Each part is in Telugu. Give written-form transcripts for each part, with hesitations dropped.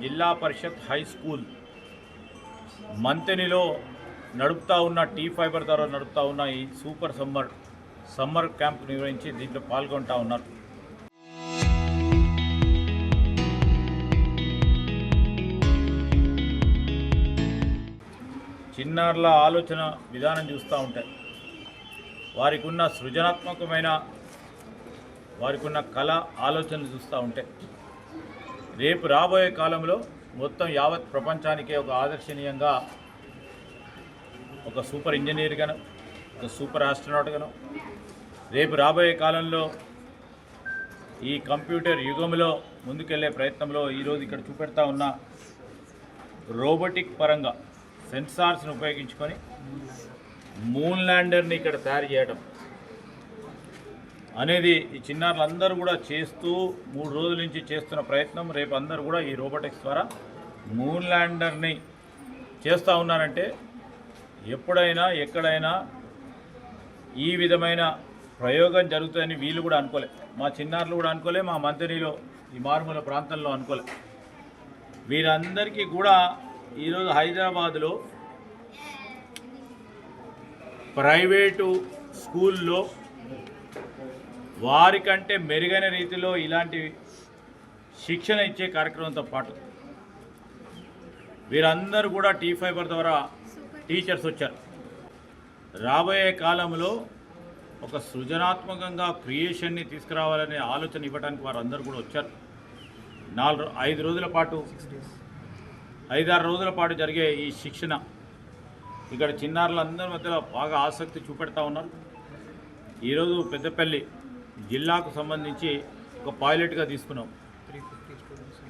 జిల్లా పరిషత్ హై స్కూల్ మంతెనిలో నడుపుతా ఉన్న టీ ఫైబర్ ద్వారా నడుపుతా ఉన్న ఈ సూపర్ సమ్మర్ క్యాంప్ నిర్వహించి దీంట్లో పాల్గొంటా ఉన్నారు. చిన్నారుల ఆలోచన విధానం చూస్తూ ఉంటాయి. వారికి ఉన్న సృజనాత్మకమైన వారికి ఉన్న కళ ఆలోచనలు చూస్తూ ఉంటాయి. రేపు రాబోయే కాలంలో మొత్తం యావత్ ప్రపంచానికే ఒక ఆదర్శనీయంగా ఒక సూపర్ ఇంజనీర్గాను, ఒక సూపర్ ఆస్ట్రోనాట్గాను, రేపు రాబోయే కాలంలో ఈ కంప్యూటర్ యుగంలో ముందుకెళ్లే ప్రయత్నంలో ఈరోజు ఇక్కడ చూపెడతా ఉన్న రోబోటిక్ పరంగా సెన్సార్స్ని ఉపయోగించుకొని మూన్ ల్యాండర్ని ఇక్కడ తయారు చేయడం అనేది ఈ చిన్నారులందరూ కూడా చేస్తూ 3 రోజుల నుంచి చేస్తున్న ప్రయత్నం. రేపు అందరూ కూడా ఈ రోబోటిక్స్ ద్వారా మూన్ ల్యాండర్ని చేస్తూ ఉన్నారంటే ఎప్పుడైనా ఎక్కడైనా ఈ విధమైన ప్రయోగం జరుగుతుందని వీళ్ళు కూడా అనుకోలే, మా చిన్నారులు కూడా అనుకోలే, మా మంత్రిలో ఈ మారుమూల ప్రాంతంలో అనుకోలే. వీరందరికీ కూడా ఈరోజు హైదరాబాదులో ప్రైవేటు స్కూల్లో వారికంటే మెరుగైన రీతిలో ఇలాంటి శిక్షణ ఇచ్చే కార్యక్రమంతో పాటు వీరందరూ కూడా టీ ఫైబర్ ద్వారా టీచర్స్ వచ్చారు. రాబోయే కాలంలో ఒక సృజనాత్మకంగా క్రియేషన్ని తీసుకురావాలనే ఆలోచన ఇవ్వడానికి వారందరూ కూడా వచ్చారు. 5 రోజుల పాటు 5-6 రోజుల పాటు జరిగే ఈ శిక్షణ ఇక్కడ చిన్నారులందరి మధ్యలో బాగా ఆసక్తి చూపెడతా ఉన్నారు. ఈరోజు పెద్దపల్లి జిల్లాకు సంబంధించి ఒక పైలట్గా తీసుకున్నాం.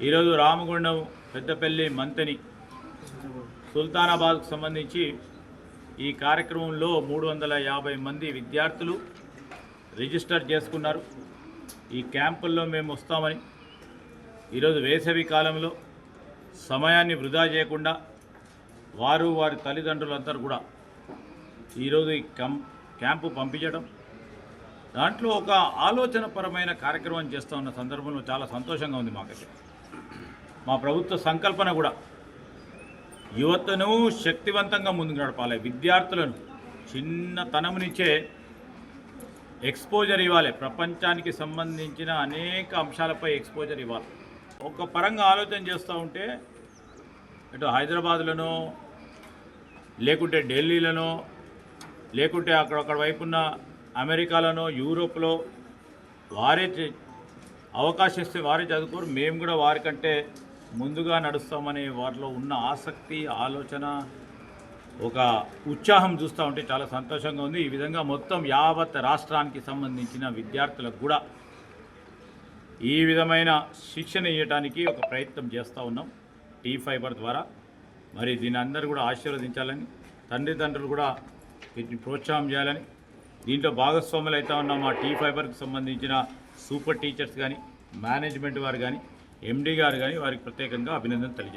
ఈరోజు రామగుండం, పెద్దపల్లి, మంతెని, సుల్తానాబాద్కు సంబంధించి ఈ కార్యక్రమంలో 350 మంది విద్యార్థులు రిజిస్టర్ చేసుకున్నారు. ఈ క్యాంపుల్లో మేము వస్తామని, ఈరోజు వేసవి కాలంలో సమయాన్ని వృధా చేయకుండా వారి తల్లిదండ్రులందరూ కూడా ఈరోజు ఈ క్యాంపు పంపించడం, దాంట్లో ఒక ఆలోచనపరమైన కార్యక్రమం చేస్తూ ఉన్న సందర్భంలో చాలా సంతోషంగా ఉంది మాకైతే. మా ప్రభుత్వ సంకల్పన కూడా యువతను శక్తివంతంగా ముందుకు నడపాలి, విద్యార్థులను చిన్నతనం నుంచే ఎక్స్పోజర్ ఇవ్వాలి, ప్రపంచానికి సంబంధించిన అనేక అంశాలపై ఎక్స్పోజర్ ఇవ్వాలి. ఒక పరంగా ఆలోచన చేస్తూ ఉంటే ఇటు హైదరాబాద్లోనో లేకుంటే ఢిల్లీలోనో లేకుంటే అక్కడ వైపున్న అమెరికాలోనో యూరోప్లో వారే అవకాశం ఇస్తే వారే చదువుకోరు, మేము కూడా వారికంటే ముందుగా నడుస్తామని వారిలో ఉన్న ఆసక్తి, ఆలోచన, ఒక ఉత్సాహం చూస్తూ ఉంటే చాలా సంతోషంగా ఉంది. ఈ విధంగా మొత్తం యావత్ రాష్ట్రానికి సంబంధించిన విద్యార్థులకు కూడా ఈ విధమైన శిక్షణ ఇవ్వడానికి ఒక ప్రయత్నం చేస్తూ ఉన్నాం టీ ఫైబర్ ద్వారా. మరి దీన్ని అందరూ కూడా ఆశీర్వదించాలని, తల్లిదండ్రులు కూడా వీటిని ప్రోత్సాహం చేయాలని, దీంట్లో భాగస్వాములు అవుతా ఉన్న మా టీ ఫైబర్కి సంబంధించిన సూపర్ టీచర్స్ కానీ, మేనేజ్మెంట్ వారు కానీ, ఎండీ గారు కానీ వారికి ప్రత్యేకంగా అభినందనలు తెలియజేస్తారు.